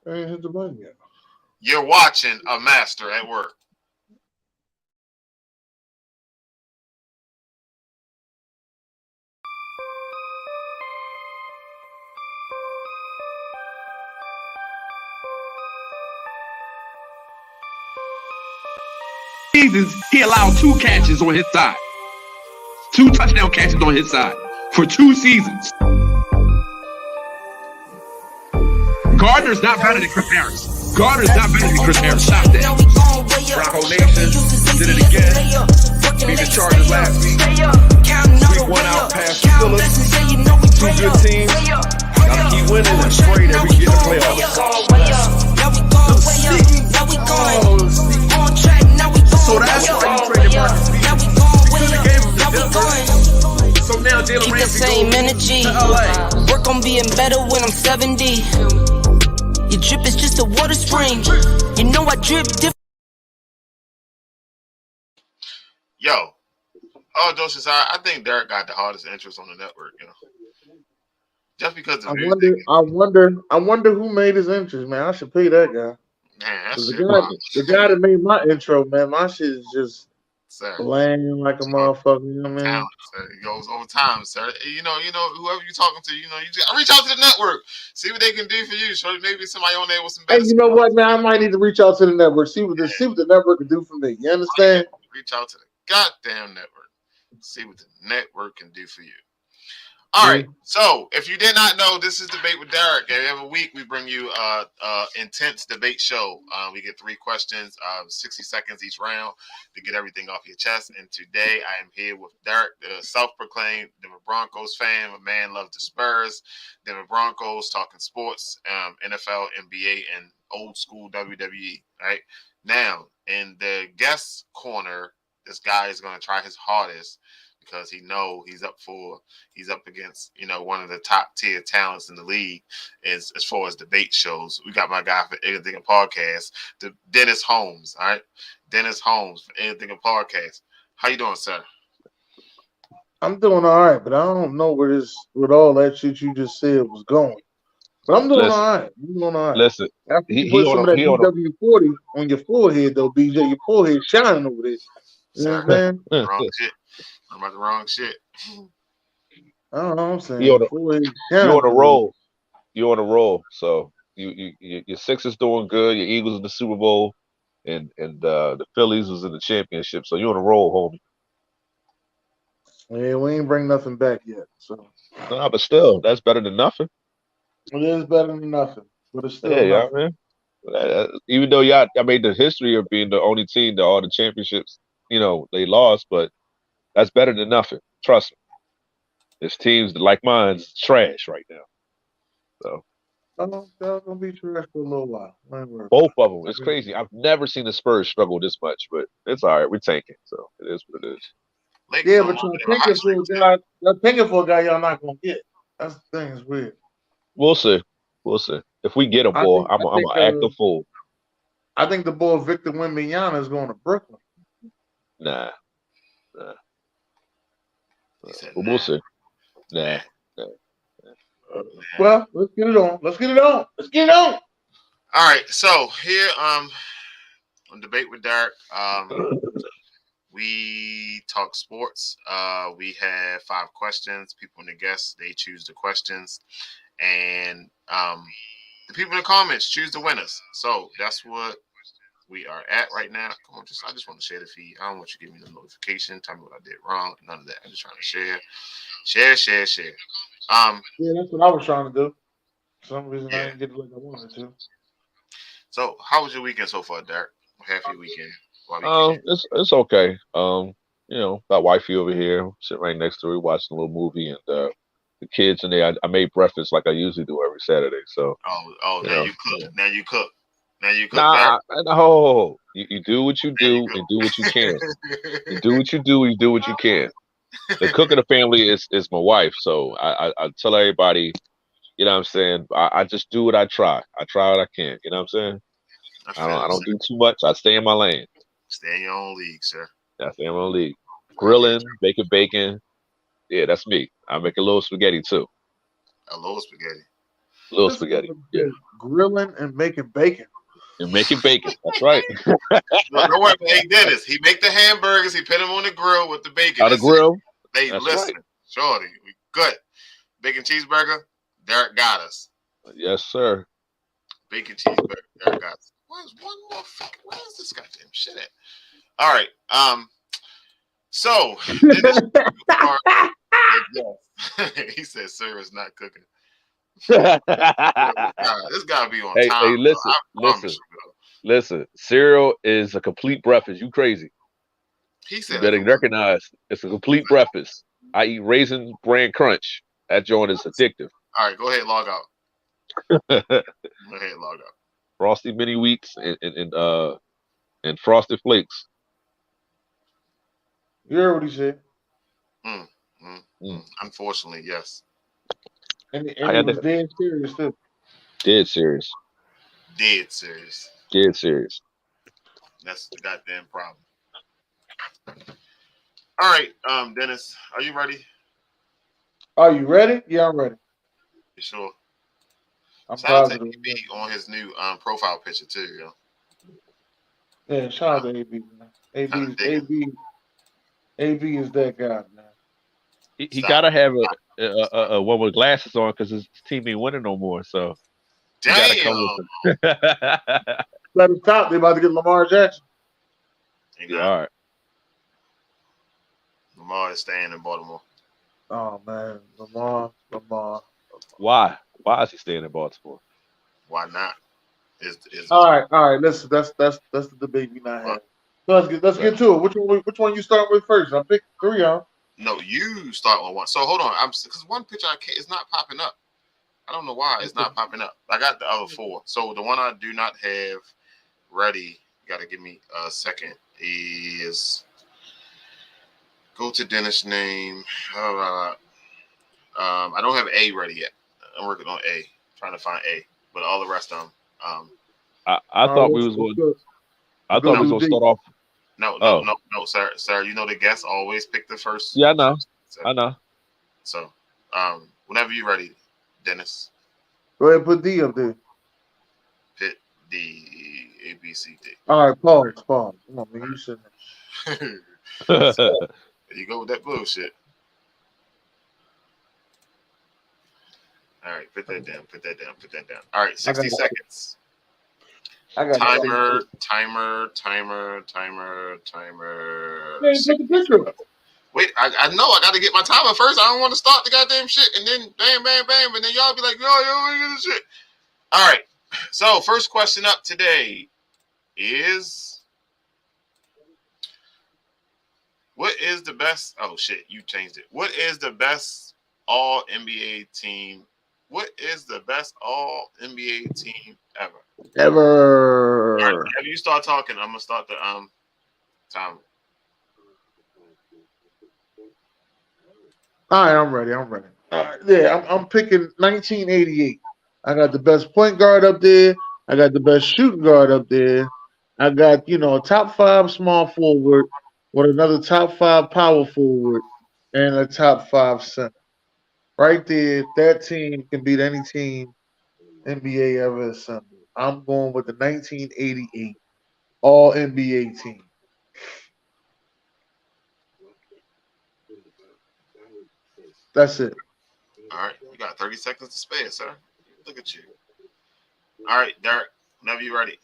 I ain't hit the button yet. You're watching a master at work. Seasons, he allowed 2 catches on his side. 2 touchdown catches on his side for 2 seasons. Gardner's not better than Chris Harris. Gardner's not better than Chris Harris. Stop that. Bronco Nation did it again. Beat the Chargers last week. Week 1 out past the Steelers. 2 good teams. Gotta keep winning and sprayed every year in the playoffs. So that's why you traded Marcus Peters. You could have gave him the Denver. So now Jalen Ramsey same goes energy. to LA. Work on being better when I'm 70. Your drip is just a water spring. You know I drip different. Yo, all jokes aside, I think Derek got the hardest interest on the network. Just because of I wonder who made his interest, man. I should pay that guy. Man, that's The guy that made my intro, man, my shit is just bland like a motherfucker. You know what I mean? It goes over time, sir. You know, whoever you're talking to, you just reach out to the network, see what they can do for you. So maybe somebody on there with some better. Hey, you know what, man? I might need to reach out to the network, see what the network can do for me. You understand? Reach out to the goddamn network, see what the network can do for you. All right, so if you did not know, this is Debate with Derek. Every week we bring you intense debate show. We get 3 questions, 60 seconds each round to get everything off your chest. And today I am here with Derek, the self-proclaimed Denver Broncos fan. A man loves the Spurs, Denver Broncos, talking sports, NFL, NBA, and old school WWE. Right now, in the guest corner, this guy is going to try his hardest, because he know he's up against one of the top tier talents in the league as far as debate shows. We got my guy for Anything a Podcast, Dennis Holmes. All right, Dennis Holmes for Anything a Podcast. How you doing, sir? I'm doing all right, but I don't know where all that shit you just said was going. But I'm doing all right. I'm doing all right. Listen, after you put some of that DW40 on your forehead, though, BJ, your forehead shining over there. You know what I'm saying? Wrong shit. I'm about the wrong shit. I don't know what I'm saying. You're on a roll. You're on a roll. So your Sixers doing good. Your Eagles in the Super Bowl, and the Phillies was in the championship. So you're on a roll, homie. Yeah, we ain't bring nothing back yet. So. No, but still, that's better than nothing. It is better than nothing, but it's still nothing. Man. Even though y'all made the history of being the only team that all the championships, they lost, but that's better than nothing. Trust me. There's teams like mine's trash right now. So they're gonna be trash for a little while. Both of them. It's crazy. I've never seen the Spurs struggle this much, but it's all right. We're tanking, so it is what it is. Yeah, but you're picking for a guy y'all not gonna get. That's the thing. It's weird. We'll see. If we get him, boy, I'm an active fool. I think the boy Victor Wembanyama is going to Brooklyn. Nah. We'll see. Nah. Well, let's get it on. All right. So here, on Debate with Derek, we talk sports. We have 5 questions. People and the guests, they choose the questions, and the people in the comments choose the winners. So that's what we are at right now. Come on, I just want to share the feed. I don't want you to give me the notification. Tell me what I did wrong. None of that. I'm just trying to share. Yeah, that's what I was trying to do. For some reason, I didn't get it like I wanted to. So, how was your weekend so far, Derek? Half your weekend? It's okay. Got wifey over here, sitting right next to her, watching a little movie, and the kids in there. I made breakfast like I usually do every Saturday. So. Now you cook. Nah, no. You do what you do and do what you can. You do what you do and you do what you can. The cook of the family is my wife, so I tell everybody, you know what I'm saying, I just do what I try. I try what I can, you know what I'm saying? I don't do too much. I stay in my lane. Stay in your own league, sir. I stay in my own league. Grilling, baking bacon. Yeah, that's me. I make a little spaghetti too. A little spaghetti. Little spaghetti. Yeah. Grilling and making bacon. And making bacon. That's right. Don't worry, hey Dennis. He make the hamburgers. He put them on the grill with the bacon. On the grill. They listen, right. Shorty, we good. Bacon cheeseburger. Derek got us. Yes, sir. Bacon cheeseburger. Derek got us. Where's one more? Where's this goddamn shit at? All right. So he said, "Sir is not cooking." This gotta be on time. Hey, listen. Cereal is a complete breakfast. You crazy? He said, "You better recognize it's a complete breakfast. I eat Raisin Bran Crunch. That joint is addictive." All right, go ahead, log out. Go ahead, log out. Frosty Mini Wheats and Frosted Flakes. You heard what he said. Unfortunately, yes. And he was dead serious too. Dead serious. Dead serious. Dead serious. That's the goddamn problem. All right, Dennis, are you ready? Are you ready? Yeah, I'm ready. You sure? I'm shout out to positive. AB on his new profile picture too, yo. Yeah, shout out to AB, man. AB is that guy, man. He gotta have a one with glasses on because his team ain't winning no more. So damn. Let him stop. They about to get Lamar Jackson. Yeah, all right. Lamar is staying in Baltimore. Oh man, Lamar. Why? Why is he staying in Baltimore? Why not? All right. Listen, that's the debate we not having. Let's get to it. Which one you start with first? I picked 3 of them. No, you start with one. So hold on, because one picture it's not popping up. I don't know why it's not popping up. I got the other 4. So the one I do not have ready, you got to give me a second. Is go to Dennis' name. I don't have A ready yet. I'm working on A, trying to find A, but all the rest of them. I thought we was going. I thought we was going to start off. No, sir. You know the guests always pick the first. Yeah, I know. I know. So, whenever you're ready, Dennis. Go ahead, put D up there. Put D, A, B, C, D. All right, pause. Come on, man. You should. There you go with that bullshit. All right, put that down. All right, 60 seconds. I got timer. Wait, I know I got to get my timer first. I don't want to start the goddamn shit and then bam, and then y'all be like, yo, look at this shit. All right, so first question up today is, what is the best? Oh shit, you changed it. What is the best All NBA team? What is the best All NBA team ever? Ever. All right, whenever you start talking, I'm gonna start the timer. All right, I'm ready. All right, yeah, I'm picking 1988. I got the best point guard up there. I got the best shooting guard up there. I got, a top 5 small forward with another top 5 power forward and a top 5 center. Right there, that team can beat any team NBA ever assembled. I'm going with the 1988 All NBA team. That's it. All right, you got 30 seconds to spare, sir. Look at you. All right, Derek, whenever you're ready.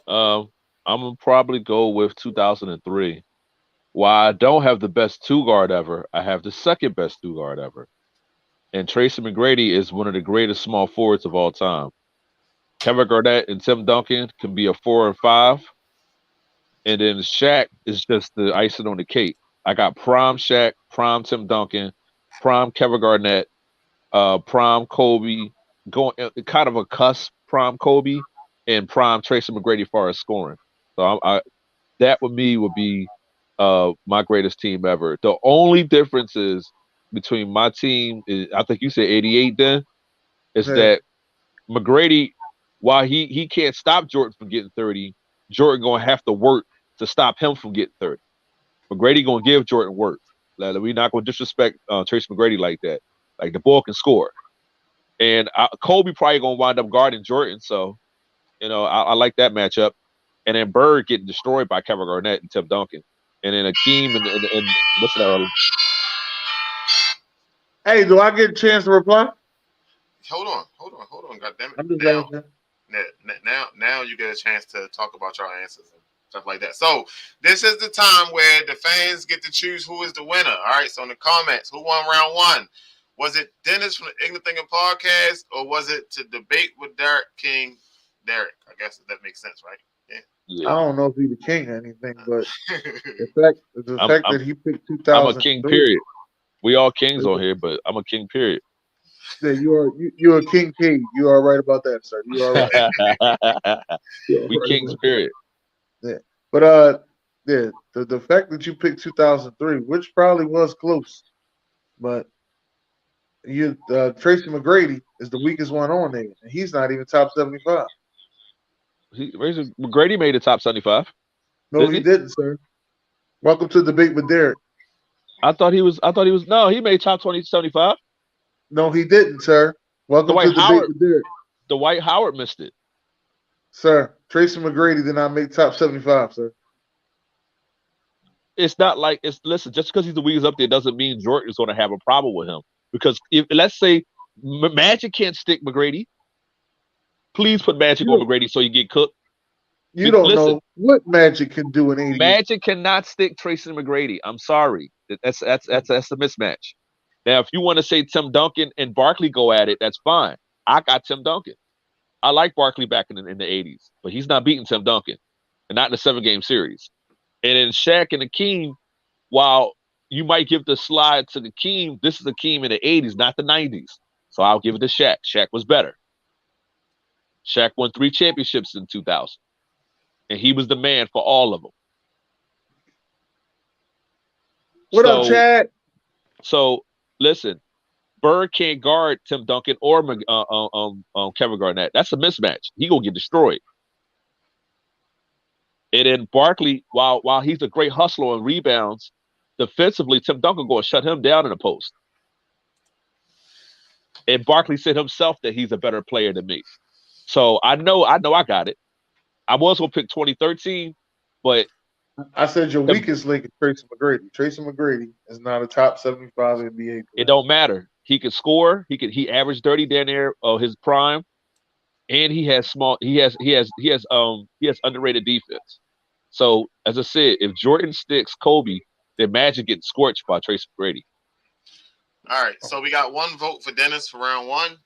I'm gonna probably go with 2003. While I don't have the best 2 guard ever, I have the second best 2 guard ever. And Tracy McGrady is one of the greatest small forwards of all time. Kevin Garnett and Tim Duncan can be a 4 and 5. And then Shaq is just the icing on the cake. I got prime Shaq, prime Tim Duncan, prime Kevin Garnett, prime Kobe, going kind of a cusp prime Kobe, and prime Tracy McGrady as far as scoring. So that with me would be my greatest team ever. The only difference is between my team is, I think you said 88 then, is that McGrady, while he can't stop Jordan from getting 30, Jordan gonna have to work to stop him from getting 30. McGrady gonna give Jordan work. Like, we're not gonna disrespect Tracy McGrady like that. Like, the boy can score. And Kobe probably gonna wind up guarding Jordan, so I like that matchup. And then Bird getting destroyed by Kevin Garnett and Tim Duncan, and then Akeem and what's that? Hey, do I get a chance to reply? Hold on. God damn it. I'm just asking. Now you get a chance to talk about your answers and stuff like that. So this is the time where the fans get to choose who is the winner. All right. So in the comments, who won round one? Was it Dennis from the Ignorant Thinking Podcast, or was it to Debate with Derek King? Derek, I guess that makes sense, right? I don't know if he's the king or anything, but the fact that he picked 2003. I'm a king. Period. We all kings on here, but I'm a king. Period. Yeah, you're a king. You are right about that, sir. You are right. We kings. Period. Yeah, but the fact that you picked 2003, which probably was close, but Tracy McGrady is the weakest one on there, and he's not even top 75. McGrady made the top 75. No, he didn't, sir. Welcome to Debate with Derek. I thought he was. No, he made top 75. No, he didn't, sir. Welcome to Debate with Derek. Dwight Howard missed it. Sir, Tracy McGrady did not make top 75, sir. It's not like listen, just because he's the weakest up there doesn't mean Jordan is going to have a problem with him. Because if let's say Magic can't stick McGrady, please put Magic on McGrady so you get cooked. You don't know what Magic can do in 80. Magic cannot stick Tracy McGrady. I'm sorry. That's a mismatch. Now, if you want to say Tim Duncan and Barkley go at it, that's fine. I got Tim Duncan. I like Barkley back in the 80s, but he's not beating Tim Duncan, and not in a 7-game series. And then Shaq and Akeem, while you might give the slide to Akeem, this is Akeem in the 80s, not the 90s. So I'll give it to Shaq. Shaq was better. Shaq won 3 championships in 2000, and he was the man for all of them. What up, Chad? So listen, Bird can't guard Tim Duncan or Kevin Garnett. That's a mismatch. He gonna get destroyed. And then Barkley, while he's a great hustler and rebounds, defensively, Tim Duncan gonna shut him down in the post. And Barkley said himself that he's a better player than me. So I know I got it. I was gonna pick 2013, but I said your weakest link is Tracy McGrady. Tracy McGrady is not a top 75 NBA player. It don't matter. He can score. He averaged 30 down there his prime, and he has underrated defense. So as I said, if Jordan sticks Kobe, then Magic getting scorched by Tracy McGrady. All right, so we got 1 vote for Dennis for round 1.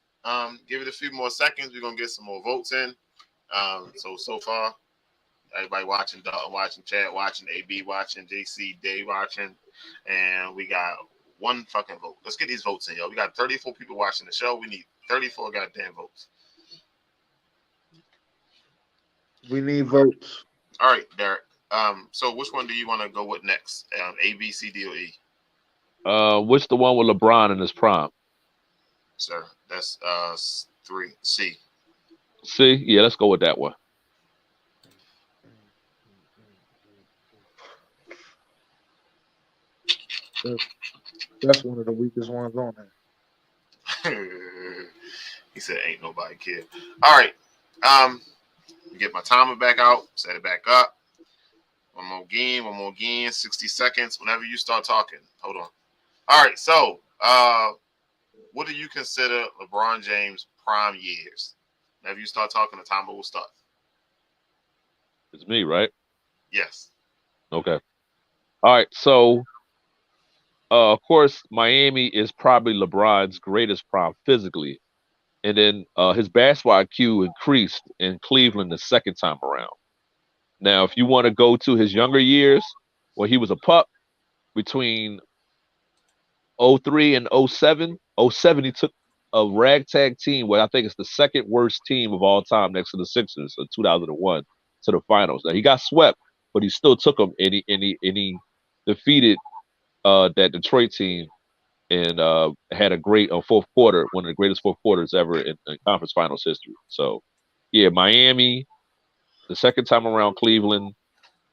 Give it a few more seconds. We're gonna get some more votes in. So far, everybody watching, Chad watching, AB watching, JC, Dave watching, and we got 1 fucking vote. Let's get these votes in, yo. We got 34 people watching the show. We need 34 goddamn votes. We need votes. All right, Derek. So which one do you want to go with next? A, B, C, D, or E? What's the one with LeBron in his prime? Sir, that's 3. C. C? Yeah, let's go with that one. That's one of the weakest ones on there. He said, "Ain't nobody care." All right. Get my timer back out. Set it back up. One more game. 60 seconds. Whenever you start talking. Hold on. All right. So, what do you consider LeBron James' prime years? Whenever you start talking, the timer will start. It's me, right? Yes. Okay. All right. So, of course, Miami is probably LeBron's greatest prime physically. And then his basketball IQ increased in Cleveland the second time around. Now, if you want to go to his younger years, when he was a pup, between 03 and 07, he took a ragtag team, where I think it's the second worst team of all time next to the Sixers in 2001 to the finals. Now, he got swept, but he still took them, and he defeated that Detroit team and had a great fourth quarter, one of the greatest fourth quarters ever in conference finals history. So, yeah, Miami, the second time around Cleveland,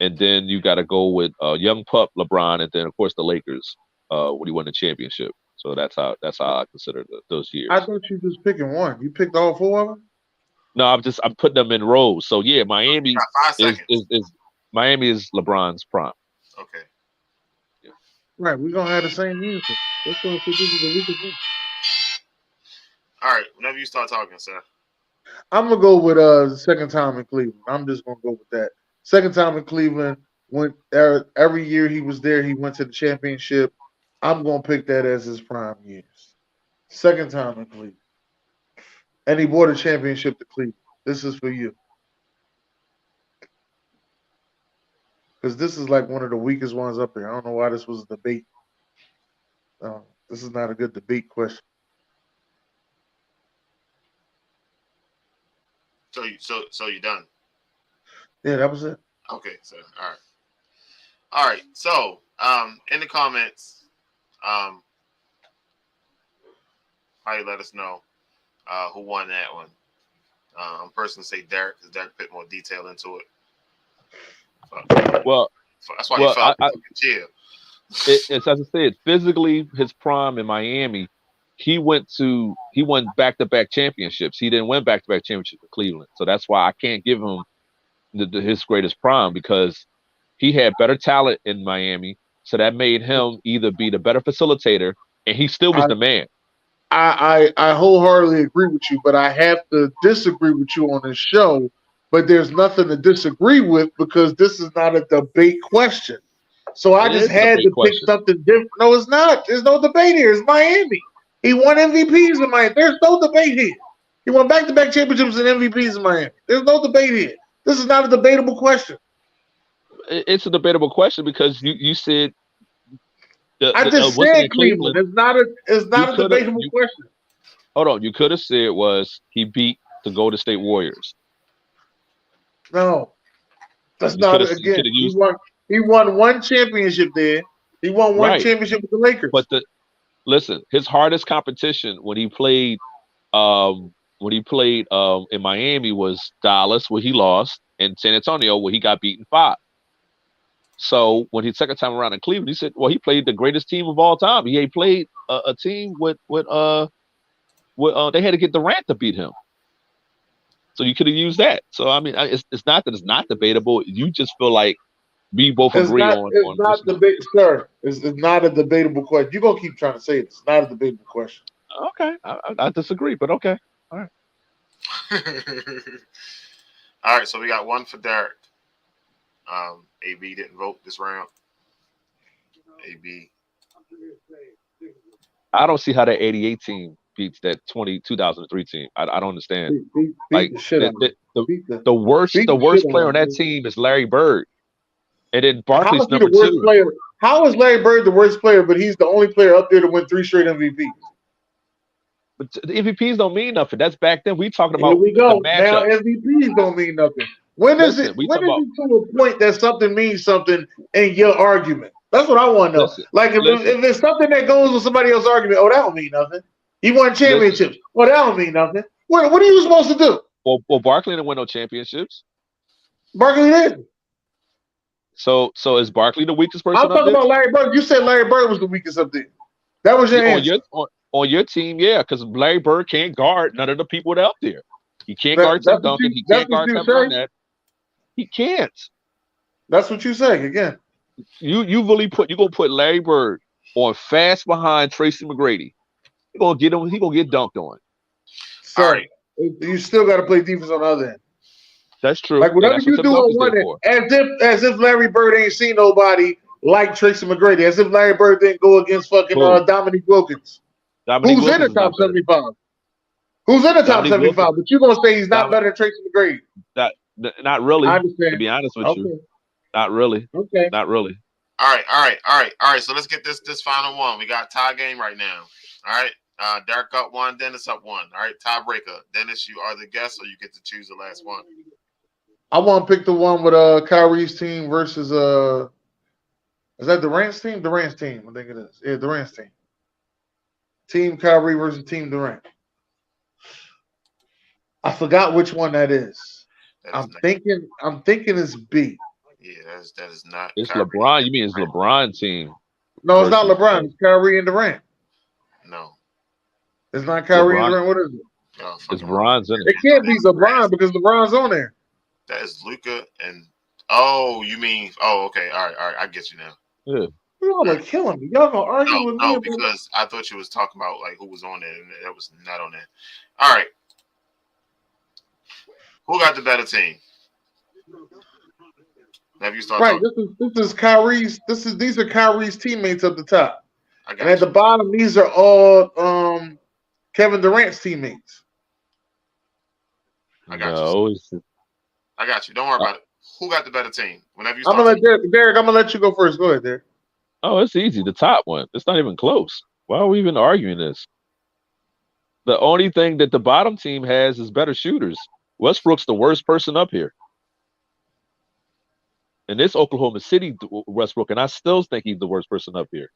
and then you got to go with young pup LeBron, and then, of course, the Lakers when he won the championship. So that's how I consider those years. I thought you were just picking one. You picked all four of them? No, I'm putting them in rows. So yeah, Miami Got 5 seconds. is Miami is LeBron's prime. Okay. Yeah. Right, we're gonna have the same answer. That's why I said this is the weakest one. All right. Whenever you start talking, sir. I'm gonna go with second time in Cleveland. I'm just gonna go with that. Second time in Cleveland. Went every year he was there, he went to the championship. I'm gonna pick that as his prime years. Second time in Cleveland. And he brought a championship to Cleveland. This is for you. Because this is like one of the weakest ones up there. I don't know why this was a debate. This is not a good debate question. So you done? Yeah, that was it. Okay, so all right. So in the comments, probably let us know who won that one. I'm personally say Derek, because Derek put more detail into it. Well, that's why he felt chill. It's as I said, physically, his prime in Miami, he won back-to-back championships. He didn't win back-to-back championships in Cleveland, so that's why I can't give him his greatest prime, because he had better talent in Miami, so that made him either be the better facilitator, and he still was the man. I wholeheartedly agree with you, but I have to disagree with you on this show. But there's nothing to disagree with, because this is not a debate question. So I just had to pick something different. No, it's not. There's no debate here. It's Miami. He won MVPs in Miami. There's no debate here. He won back-to-back championships and MVPs in Miami. There's no debate here. This is not a debatable question. It's a debatable question because you said. I just said Cleveland. It's not a debatable question. Hold on. You could have said was he beat the Golden State Warriors. No, that's not it. Again, he won one championship there. He won one championship with the Lakers. But listen, his hardest competition when he played in Miami was Dallas, where he lost, and San Antonio, where he got beaten 5. So when he second time around in Cleveland, he said, "Well, he played the greatest team of all time. He played a team with they had to get Durant to beat him." So you could have used that. So I mean, it's not that it's not debatable. You just feel like we both agree on. It's not debate, sir. It's not a debatable question. You're gonna keep trying to say it. It's not a debatable question. Okay, I disagree, but okay, all right. All right, so we got one for Derek. AB didn't vote this round. AB. I don't see how that 88 team beats that 2003 team. I don't understand. The worst player on that team is Larry Bird. And then Barkley's number 2. How is Larry Bird the worst player, but he's the only player up there to win 3 straight MVPs? But the MVPs don't mean nothing. That's back then. We talking about. Here we go. Now MVPs don't mean nothing. When is it to a point that something means something in your argument? That's what I want to know. If it's something that goes with somebody else's argument, that don't mean nothing. He won championships. That don't mean nothing. What are you supposed to do? Well, Barkley didn't win no championships. Barkley did. So is Barkley the weakest person? I'm talking about Larry Bird. You said Larry Bird was the weakest up there. That was your answer. On your team, yeah, because Larry Bird can't guard none of the people that are up there. He can't guard Tim Duncan. He can't guard Tim Burnett. He can't. That's what you say again. You gonna put Larry Bird on fast behind Tracy McGrady. You're gonna get him. He gonna get dunked on. Sorry, you still got to play defense on the other end. That's true. Like whatever you do on one end, as if Larry Bird ain't seen nobody like Tracy McGrady, as if Larry Bird didn't go against fucking Dominique Wilkins. Who's in the top 75? Who's in the top 75? But you're gonna say he's not better than Tracy McGrady? Not really. I understand. To be honest with you, not really. Okay. Not really. All right. So let's get this final one. We got tie game right now. All right. Derek up 1, Dennis up 1. All right. Tiebreaker. Dennis, you are the guest, so you get to choose the last one. I want to pick the one with Kyrie's team versus is that Durant's team? Durant's team, I think it is. Yeah, Durant's team. Team Kyrie versus Team Durant. I forgot which one that is. I'm thinking it's B. Yeah, that is not. It's Kyrie. LeBron. You mean it's LeBron team? No, it's not LeBron. It's Kyrie and Durant. It's not Kyrie LeBron. Durant. What is it? Oh, It's fucking Bron's in It it. can't be LeBron because LeBron's on there. That is Luka and you mean okay, all right, I get you now. Yeah. Y'all are killing me. Y'all gonna argue with me No, about because I thought you was talking about like who was on there, and that was not on there. All right, who got the better team? Have you started? right? This is Kyrie's. These are Kyrie's teammates at the top, I got and at you. the bottom, these are all Kevin Durant's teammates. I got No, you. I got you. Don't worry about it. Who got the better team? Whenever you I'm start. gonna let Derek. I'm gonna let you go first. Go ahead, Derek. it's easy. The top one. It's not even close. Why are we even arguing this? The only thing that the bottom team has is better shooters. Westbrook's the worst person up here. And this Oklahoma City Westbrook, and I still think he's the worst person up here.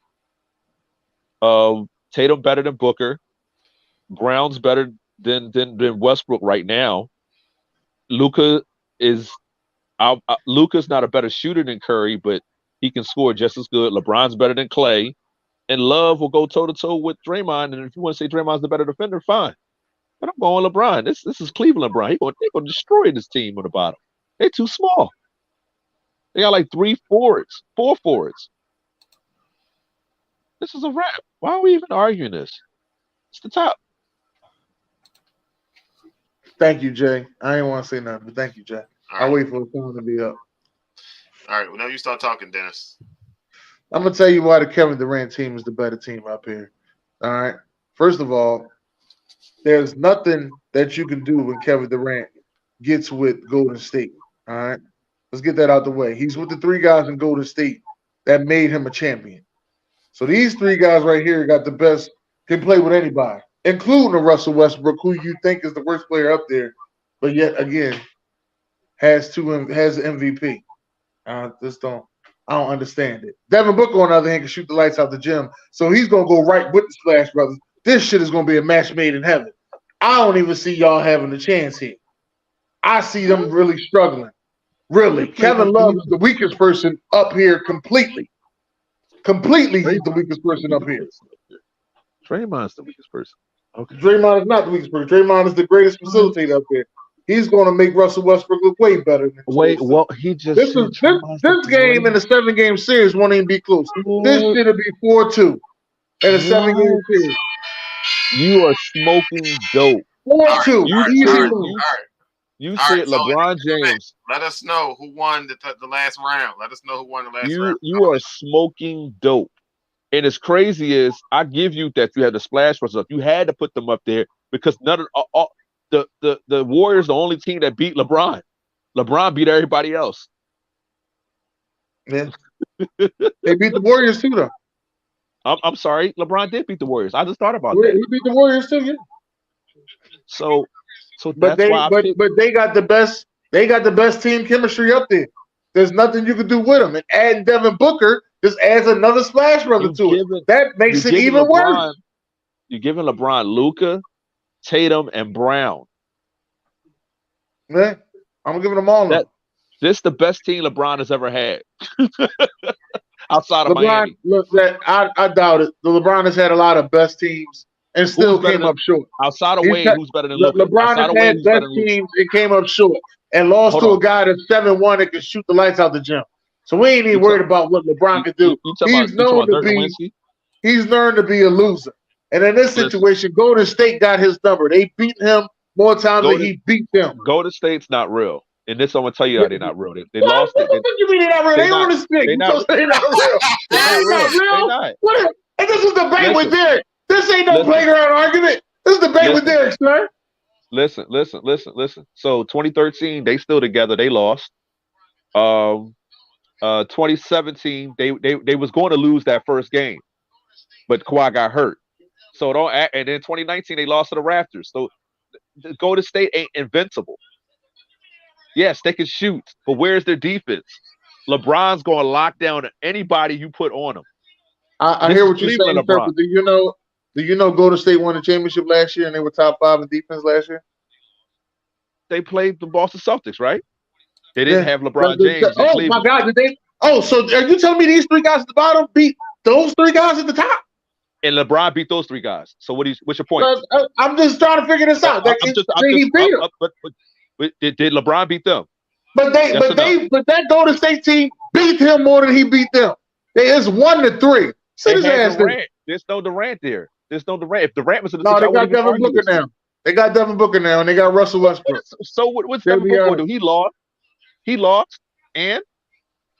Tatum better than Booker. Brown's better than Westbrook right now. Luka's not a better shooter than Curry, but he can score just as good. LeBron's better than Clay. And Love will go toe-to-toe with Draymond. And if you want to say Draymond's the better defender, fine. But I'm going LeBron. This is Cleveland LeBron. They're going to destroy this team on the bottom. They're too small. They got like 4 forwards. This is a wrap. Why are we even arguing this? It's the top. Thank you, Jay. I didn't want to say nothing, but thank you, Jay. I'll wait for the phone to be up. All right, whenever you start talking, Dennis. I'm gonna tell you why the Kevin Durant team is the better team up here. All right. First of all, there's nothing that you can do when Kevin Durant gets with Golden State. All right. Let's get that out the way. He's with the 3 guys in Golden State that made him a champion. So these 3 guys right here got the best, can play with anybody, including a Russell Westbrook, who you think is the worst player up there, but yet again has MVP. I don't understand it. Devin Booker, on the other hand, can shoot the lights out the gym, so he's gonna go right with the Splash Brothers. This shit is gonna be a match made in heaven. I don't even see y'all having a chance here. I see them really struggling. Really, Kevin Love is the weakest person up here completely. Completely, he's the weakest person up here. Draymond's the weakest person. Okay. Draymond is not the weakest person. Draymond is the greatest facilitator up there. He's going to make Russell Westbrook look way better. He just this game in a 7-game series won't even be close. This should be 4-2 in a 7-game series. You are smoking dope. 4-2. You said LeBron James. Let us know who won the last round. Let us know who won the last round. You are smoking dope. And as crazy is, I give you that you had the Splash Brothers up. You had to put them up there because none of the Warriors, the only team that beat LeBron. LeBron beat everybody else. Yeah. They beat the Warriors too, though. I'm sorry, LeBron did beat the Warriors. I just thought about that. He beat the Warriors too, yeah. So but they got the best. They got the best team chemistry up there. There's nothing you can do with them. And adding Devin Booker just adds another Splash Brother to it. That makes it even worse. You're giving LeBron Luka, Tatum, and Brown. Yeah, I'm giving them all. This is the best team LeBron has ever had. Outside of Miami. Look, I doubt it. LeBron has had a lot of best teams and still came up short. Outside of Wade, who's better than Luka? LeBron has had best teams and came up short and lost to a guy that's 7-1 that can shoot the lights out the gym. So we ain't even worried about what LeBron can do. He's known to be a loser. And in this situation, Golden State got his number. They beat him more times than he beat them. Golden State's not real. And this, I'm going to tell you how they're not real. They lost it. What you mean they're not real? They on the stick. They're not real. They're not. And this is Debate with Derek. This ain't no playground argument. This is Debate with Derek, sir. Listen. So 2013, they still together. They lost. 2017, they was going to lose that first game, but Kawhi got hurt. So and then 2019, they lost to the Raptors. So Golden State ain't invincible. Yes, they can shoot, but where's their defense? LeBron's going to lock down anybody you put on him. I hear what you're saying, but do you know Golden State won the championship last year and they were top 5 in defense last year? They played the Boston Celtics, right? They didn't have LeBron James. Oh my God! Did they? Oh, so are you telling me these 3 guys at the bottom beat those 3 guys at the top? And LeBron beat those 3 guys. So what's your point? I'm just trying to figure this out. Like, he beat them. But did LeBron beat them? But that Golden State team beat him more than he beat them. It's 1-3. Sit his ass there. There's no Durant there. There's no Durant. If Durant was in the no, they got Devin Booker now. They got Devin Booker now, and they got Russell Westbrook. So what's Devin Booker do? He lost, and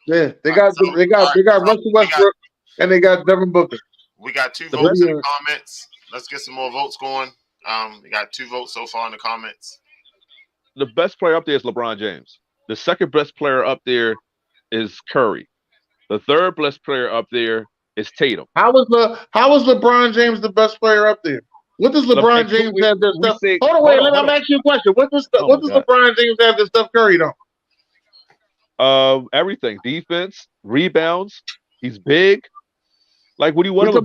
yeah, they got Russell Westbrook, and they got Devin Booker. We got 2 votes in the comments. Let's get some more votes going. We got 2 votes so far in the comments. The best player up there is LeBron James. The second best player up there is Curry. The third best player up there is Tatum. How was LeBron James the best player up there? What does LeBron James have that stuff? Hold on, wait. Let me ask you a question. What does LeBron James have that Steph Curry don't? Everything. Defense, rebounds. He's big. Like, what do you want to be? We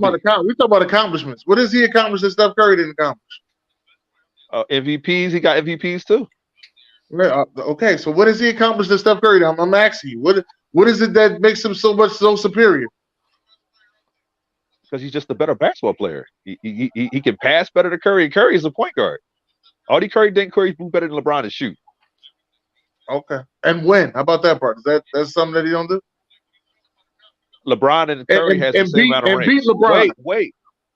talk about accomplishments. What has he accomplished that Steph Curry didn't accomplish? MVPs. He got MVPs too. Okay, so what has he accomplished that Steph Curry did? I'm asking you. What is it that makes him so superior? Because he's just a better basketball player. He can pass better than Curry. Curry is a point guard. All Curry didn't do better than LeBron to shoot. Okay. And win. How about that part? That's something that he don't do? LeBron and Curry has the same amount of rings. Beat LeBron.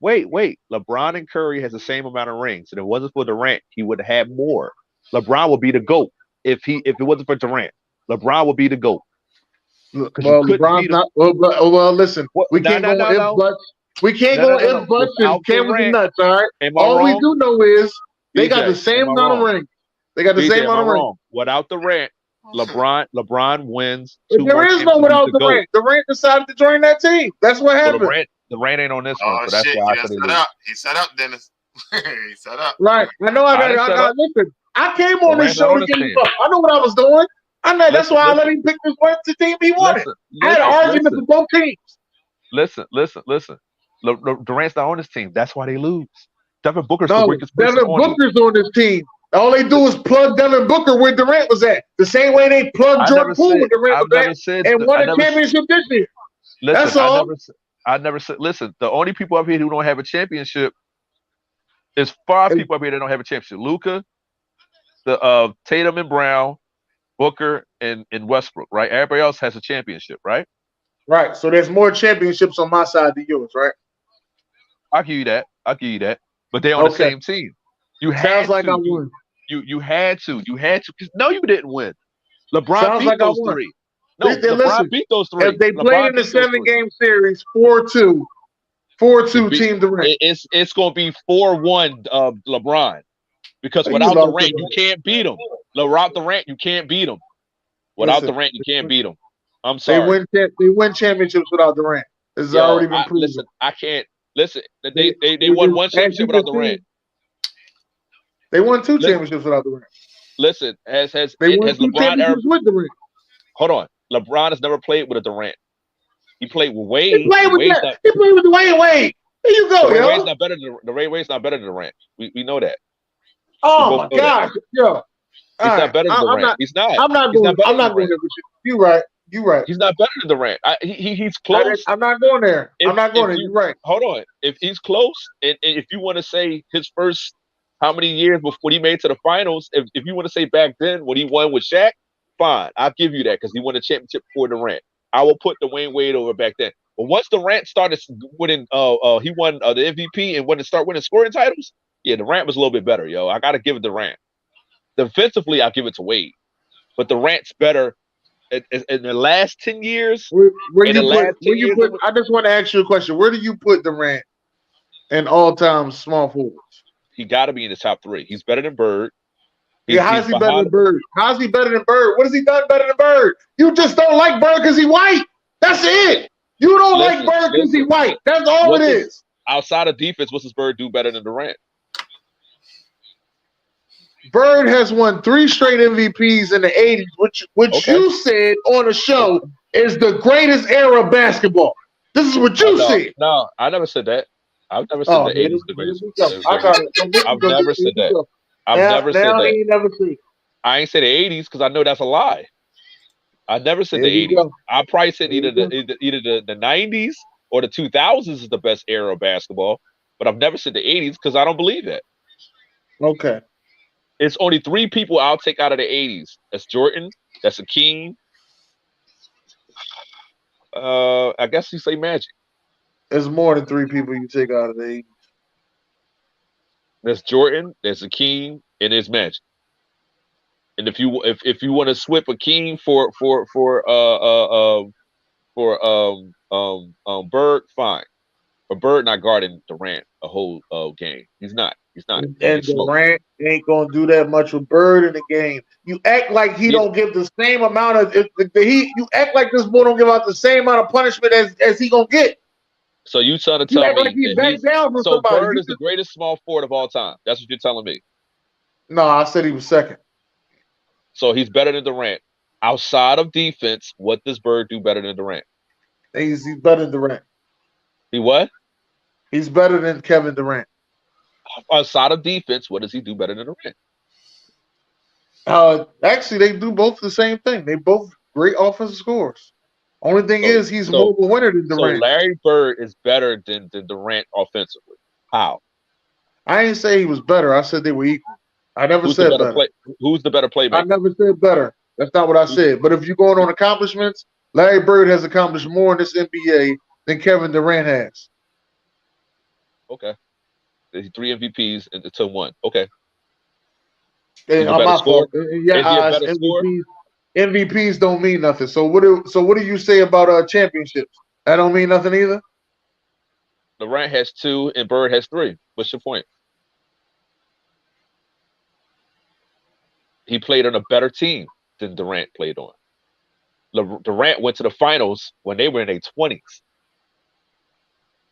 Wait. LeBron and Curry has the same amount of rings. And if it wasn't for Durant, he would have had more. LeBron would be the GOAT if it wasn't for Durant. LeBron would be the GOAT. Well, LeBron's not. Well, listen. We can't go if buts. We can't go if buts and cameras and nuts. All right. All we do know is they got the same amount of rings. They got the same amount of rings. Without Durant, LeBron wins. There is no without Durant. Durant decided to join that team. That's what happened. Durant ain't on this one, so that's why I said it. He set up, Dennis. He set up. Right. I know. Listen. I came on this show to get him up. I know what I was doing. That's why I let him pick the team he wanted. I had an argument with both teams. Listen. Durant's not on this team. That's why they lose. Devin Booker's the weakest person on Booker's on this team. All they do is plug Devin Booker where Durant was at. The same way they plugged Jordan Poole where Durant was at and won a championship this year. That's all. I never said. Listen, the only people up here who don't have a championship is 5 people up here that don't have a championship. Luka, the Tatum and Brown, Booker, and Westbrook. Right. Everybody else has a championship. Right. Right. So there's more championships on my side than yours. Right. I'll give you that. But they're on the same team. You had like I won. You had to. No, you didn't win. LeBron beat those 3. No, LeBron beat those 3. If they played in the 7-game series, 4-2 Team Durant. It's going to be 4-1 LeBron. Because without Durant, you can't beat him. Without Durant, you can't beat him. Durant, you can't beat him. I'm sorry. They win championships without Durant. This has already been proven. Listen, I can't. Listen, they won 1 championship without Durant. They won 2 championships without Durant. Listen, has LeBron ever with Durant? Hold on. LeBron has never played with a Durant. He played with Wade. He played with Wade. There you go, yo. Wade's not better than Durant. We know that. Oh my gosh, yo. He's not better than Durant. He's not. I'm not going there with you. You're right. He's not better than Durant. He's close. I'm not going there. I'm not going there. You're right. Hold on. If he's close, and if you want to say his first how many years before he made to the finals, if you want to say back then when he won with Shaq, fine. I'll give you that because he won a championship before Durant. I will put Dwayne Wade over back then. But once Durant started winning, he won the MVP and start winning scoring titles. Yeah, Durant was a little bit better, yo. I got to give it to Durant. Defensively, I'll give it to Wade. But Durant's better in the last 10 years. I just want to ask you a question. Where do you put Durant in all-time small forwards? He got to be in the top 3. He's better than Bird. How's he better than Bird? How's he better than Bird? What has he done better than Bird? You just don't like Bird because he's white. That's it. You don't like Bird because he's white. That's all it is. Outside of defense, what does Bird do better than Durant? Bird has won 3 straight MVPs in the 80s, which you said on the show is the greatest era of basketball. This is what you said. No, I never said that. I've never said the 80s is the greatest. I've never said that. I've never said that. I ain't said the 80s because I know that's a lie. I never said the 80s. I probably said either the 90s or the 2000s is the best era of basketball, but I've never said the 80s because I don't believe that. Okay. It's only 3 people I'll take out of the 80s. That's Jordan. That's Akeem. I guess you say Magic. There's more than 3 people you take out of the 80s. There's Jordan. There's Akeem, and there's Magic. And if you want to swip Akeem for Bird, fine. But Bird not guarding Durant a whole game. He's not. He's not. And Durant ain't gonna do that much with Bird in the game. You act like he don't give the same amount of you act like this boy don't give out the same amount of punishment as he gonna get. So you trying to tell me like he back down from so somebody. Bird is the greatest small forward of all time. That's what you're telling me. No, I said he was second. So he's better than Durant. Outside of defense, what does Bird do better than Durant? He's better than Durant. He what? He's better than Kevin Durant. Outside of defense, what does he do better than Durant? Actually, they do both the same thing. They both great offensive scorers. Only thing is, he's more of a winner than Durant. So Larry Bird is better than Durant offensively. How? I didn't say he was better. I said they were equal. I never said better. Who's the better playmaker? I never said better. That's not what I said. But if you're going on accomplishments, Larry Bird has accomplished more in this NBA than Kevin Durant has. Okay. There's 3 MVPs to 1. Okay. And my fault. Yeah, MVPs don't mean nothing. So what do you say about championships? That don't mean nothing either? Durant has 2 and Bird has 3. What's your point? He played on a better team than Durant played on. Durant went to the finals when they were in their 20s.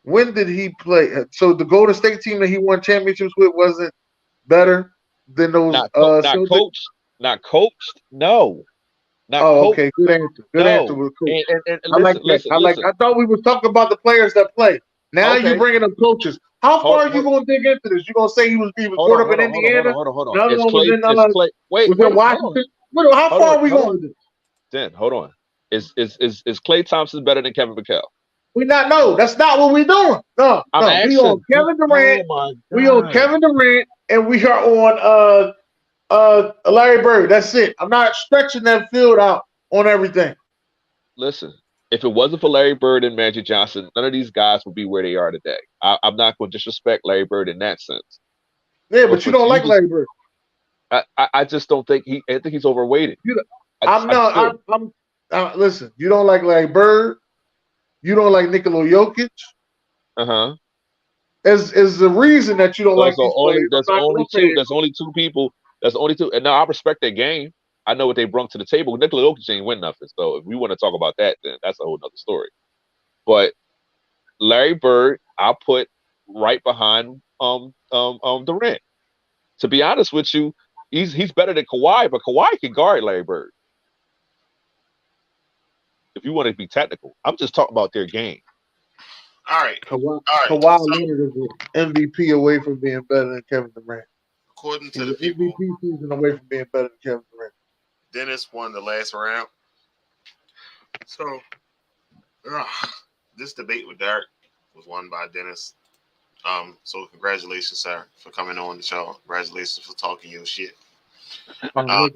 When did he play? So the Golden State team that he won championships with wasn't better than those. Not coached. No. Not coached. Okay. Good answer. Good answer. With coach. And I like that. I thought we were talking about the players that play. Now you're bringing up coaches. How far are you going to dig into this? You're going to say he was brought up in Indiana? Hold on. Another one was in Washington. How far are we going with this? Dan, hold on. Is Klay Thompson better than Kevin McHale? No, that's not what we're doing. No. We on Kevin Durant. We on Kevin Durant, and we are on Larry Bird. That's it. I'm not stretching that field out on everything. Listen, if it wasn't for Larry Bird and Magic Johnson, none of these guys would be where they are today. I'm not going to disrespect Larry Bird in that sense. Yeah, but you don't like Larry Bird. I just don't think I think he's overweighted. Listen, you don't like Larry Bird. You don't like Nikola Jokic. Is the reason that you don't like these players. There's only 2 people. There's only 2. And now I respect their game. I know what they brought to the table. Nikola Jokic ain't win nothing. So if we want to talk about that, then that's a whole nother story. But Larry Bird, I'll put right behind Durant. To be honest with you, he's better than Kawhi, but Kawhi can guard Larry Bird. If you want to be technical, I'm just talking about their game. All right. Kawhi Leonard is an MVP away from being better than Kevin Durant. According to the people, MVP season away from being better than Kevin Durant. Dennis won the last round. So, this debate with Derek was won by Dennis. So congratulations, sir, for coming on the show. Congratulations for talking your shit. No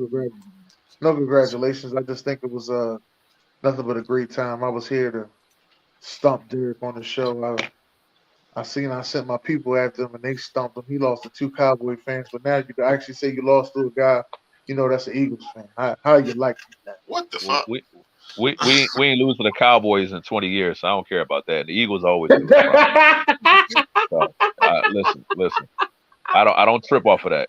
congratulations. I just think it was nothing but a great time. I was here to stump Derek on the show. I sent my people after him and they stumped him. He lost to 2 Cowboy fans, but now you can actually say you lost to a guy, that's an Eagles fan. How you like that? What the fuck? We ain't lose to the Cowboys in 20 years, so I don't care about that. The Eagles always lose. So, listen. I don't trip off of that.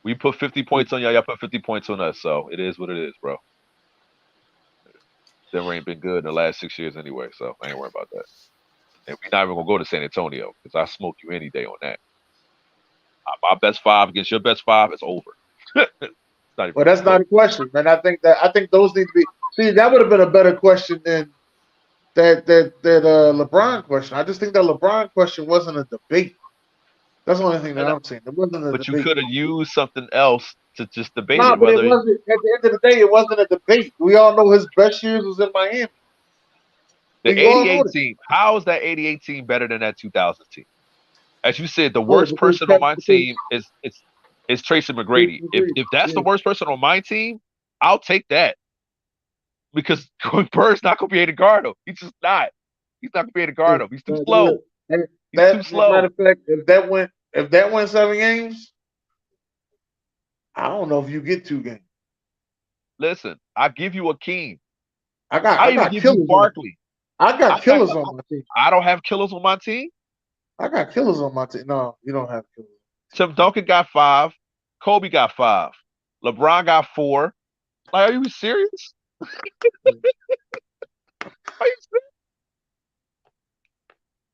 We put 50 points on y'all put 50 points on us, so it is what it is, bro. Denver ain't been good in the last 6 years anyway, so I ain't worried about that. And we're not even gonna go to San Antonio because I smoke you any day on that. My best 5 against your best 5 is over. Well, that's not a question, man. I think those need to be. See, that would have been a better question than that LeBron question. I just think that LeBron question wasn't a debate. That's the only thing that I'm saying. It wasn't a debate. But you could have used something else to just debate it. But it wasn't. At the end of the day, it wasn't a debate. We all know his best years was in Miami. The He lost 88 with it. team. How is that 88 team better than that 2000 team? As you said, the Oh, worst person on my team is Tracy McGrady. Because- If that's the yeah. worst person on my team, I'll take that because Bird's not gonna be able to guard him. He's just not. He's not gonna be able to guard him. He's too slow. He's too Matter slow. of fact, if that went 7 games, I don't know if you get 2 games. Listen, I give you Akeem. I I even got give you killers on. Barkley. I got I killers on my team. I don't have killers on my team. I got killers on my team. No, you don't have killers. Tim Duncan got 5. Kobe got 5. LeBron got 4. Like, are you serious? Are you serious?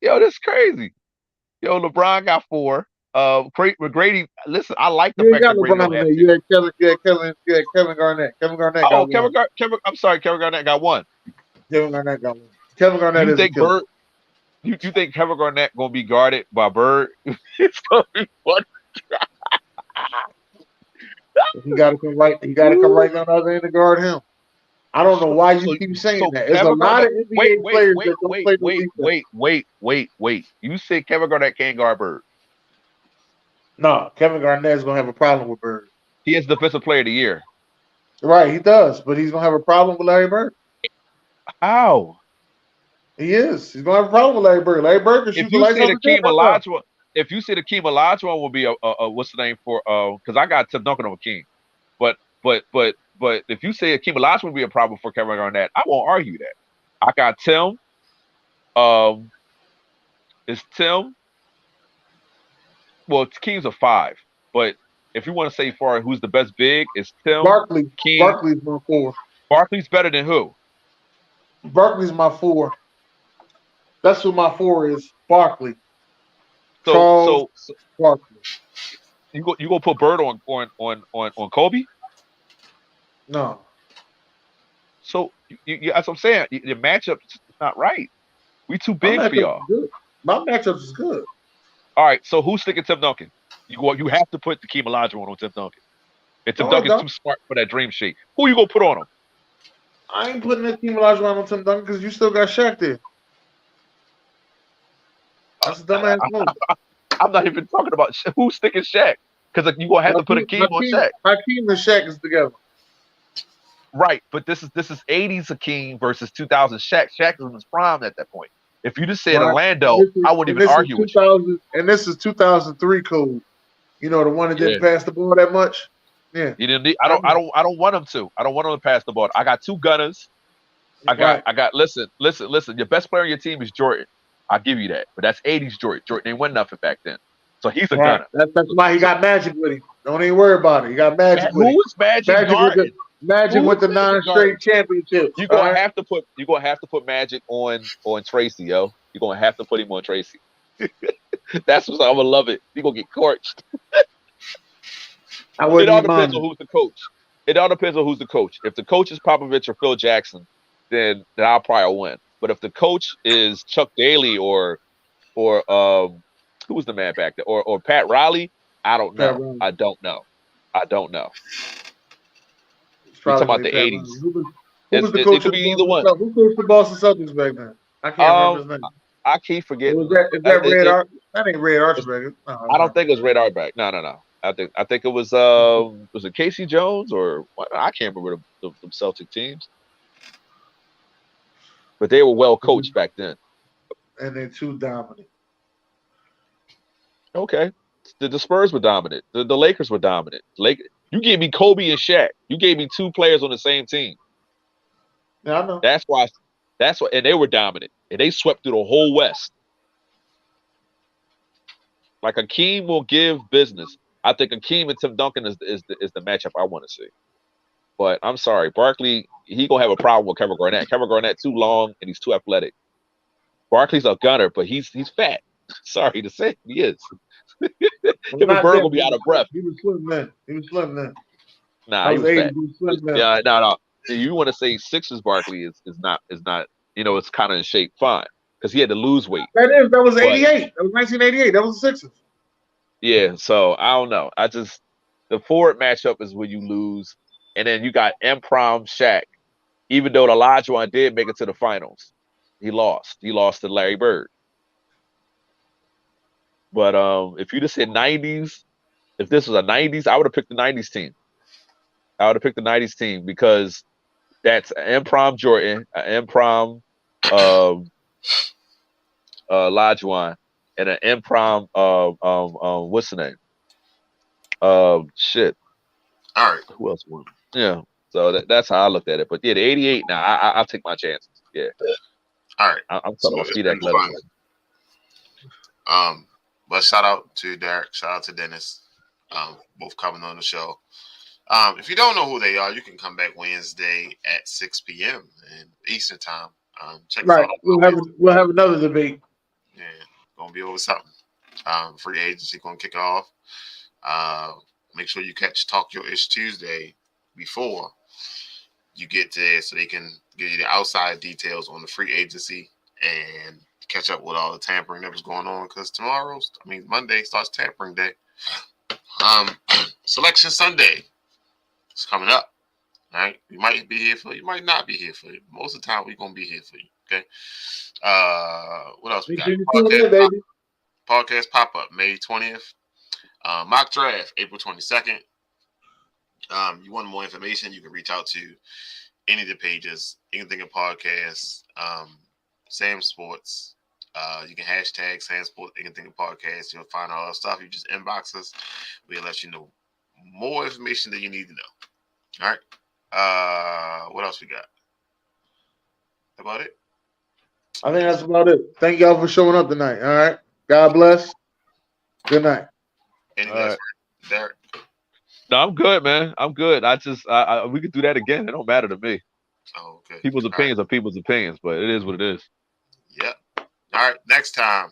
Yo, that's crazy. Yo, LeBron got 4. McGrady. Listen, I like the You ain't fact got that Grady LeBron don't on have there. 2. You had Kevin Garnett. Kevin Garnett Oh, got one. I'm sorry, Kevin Garnett got 1. Kevin Garnett got one. Kevin Garnett You is a think killer. Bird? You think Kevin Garnett gonna be guarded by Bird? It's gonna be fun. He got to come right. He got to come right down the other end to guard him. I don't know why you keep saying that. There's a Kevin lot Garnett. of NBA players that don't play no Wait. You said Kevin Garnett can't guard Bird. No, Kevin Garnett is gonna have a problem with Bird. He is Defensive Player of the Year. Right, he does, but he's gonna have a problem with Larry Bird. How? He is. He's gonna have a problem with Larry Bird. Larry Bird can shoot If the you lights said out the Akeem gym. Right Olajuwon, if you said Akeem Olajuwon will be a what's the name for because I got Tim Duncan over Akeem, but if you say Akeem Olajuwon would be a problem for Kevin Garnett, I won't argue that. I got Tim. Is Tim? Well, Akeem's a 5, but if you want to say far who's the best big, it's Tim. Barkley. King. Barkley's my 4. Barkley's better than who? Barkley's my 4. That's who my 4 is. Barkley. So Charles Barkley. you go put Bird on Kobe? No. So that's what I'm saying. The matchup is not right. We too big for y'all. My matchups is good. All right. So who's sticking Tim Duncan? You have to put the Akeem Olajuwon on Tim Duncan. And Tim Duncan's too smart for that dream shake. Who you gonna put on him? I ain't putting Akeem Olajuwon on Tim Duncan because you still got Shaq there. That's a dumbass move. I'm not even talking about who's sticking Shaq because you gonna have to put Akeem on Shaq. Hakeem and Shaq is together. Right, but this is 80s Akeem versus 2000 Shaq. Shaq was in his prime at that point. If you just said Orlando, I wouldn't even argue with you. And this is 2003 code. You know, the one that didn't pass the ball that much. Yeah, you didn't need. I don't want him to. I don't want him to pass the ball. I got 2 gunners. I got. Listen. Your best player on your team is Jordan. I'll give you that. But that's 80s Jordan. Jordan ain't won nothing back then, so he's a gunner. That's why he got Magic with him. Don't even worry about it. He got Magic with him. Who is Magic? Magic with the 9 straight championships. You're gonna have to put Magic on Tracy, yo. You're gonna have to put him on Tracy. That's what I'm gonna love it. You're gonna get torched. It all depends on who's the coach. It all depends on who's the coach. If the coach is Popovich or Phil Jackson, then I'll probably win. But if the coach is Chuck Daly or who was the man back there, or Pat Riley, I don't know. I don't know. We're talking about the 80s. Who was the coach? It could be either one. Who coached the Boston Celtics back then? I can't remember his name. I keep forgetting. Is that Red Arch? That ain't Red Archibald. I don't think it was Red Archibald. No. I think it was it Casey Jones or I can't remember the Celtic teams. But they were well coached back then. And they're too dominant. Okay. The Spurs were dominant. The Lakers were dominant. You gave me Kobe and Shaq. You gave me 2 players on the same team. Yeah, I know. That's why, and they were dominant. And they swept through the whole West. Like Akeem will give business. I think Akeem and Tim Duncan is the matchup I want to see. But I'm sorry, Barkley, he gonna have a problem with Kevin Garnett. Kevin Garnett too long and he's too athletic. Barkley's a gunner, but he's fat. Sorry to say, he is. Kevin Bird will be out of breath. He was slim then. Nah, he was fat. Yeah, no. You want to say Sixers Barkley is not it's kind of in shape, fine, because he had to lose weight. That was 88. That was 1988. That was the Sixers. Yeah, so I don't know. The forward matchup is when you lose, and then you got M-Prom Shaq. Even though Olajuwon did make it to the finals, He lost. He lost to Larry Bird. But if you just said 90s, if this was a 90s, I would have picked the 90s team. I would have picked the 90s team because that's an M-Prom Jordan, an M-Prom Lajuan, and an M-Prom what's the name? Shit. All right. Who else won? Yeah. So that's how I looked at it. But yeah, the 88. Now I'll take my chances. Yeah. All right. I'm So talking about it's speed been athleticism. fun. But shout out to Derek. Shout out to Dennis. Both coming on the show. If you don't know who they are, you can come back Wednesday at 6 p.m. in Eastern time. Check us Right. out. We'll have another debate. Yeah, gonna be over something. Free agency gonna kick off. Make sure you catch Talk Your Ish Tuesday before you get there, so they can give you the outside details on the free agency and catch up with all the tampering that was going on. Because Monday starts tampering day. Selection Sunday is coming up. All right, we might be here for you, might not be here for you. Most of the time, we're gonna be here for you. Okay. What else we got? Podcast pop up May 20th. Mock draft April 22nd. You want more information? You can reach out to any of the pages, anything in podcasts, Sam Sports. You can hashtag Sam Sports, anything in podcasts. You'll find all that stuff. You just inbox us. We'll let you know more information that you need to know. All right. What else we got? About it? I think that's about it. Thank y'all for showing up tonight. All right. God bless. Good night. Any last words, Derek? No, I'm good, man. I'm good. We could do that again. It don't matter to me. Oh, okay. People's opinions are people's opinions, but it is what it is. Yep. All right. Next time.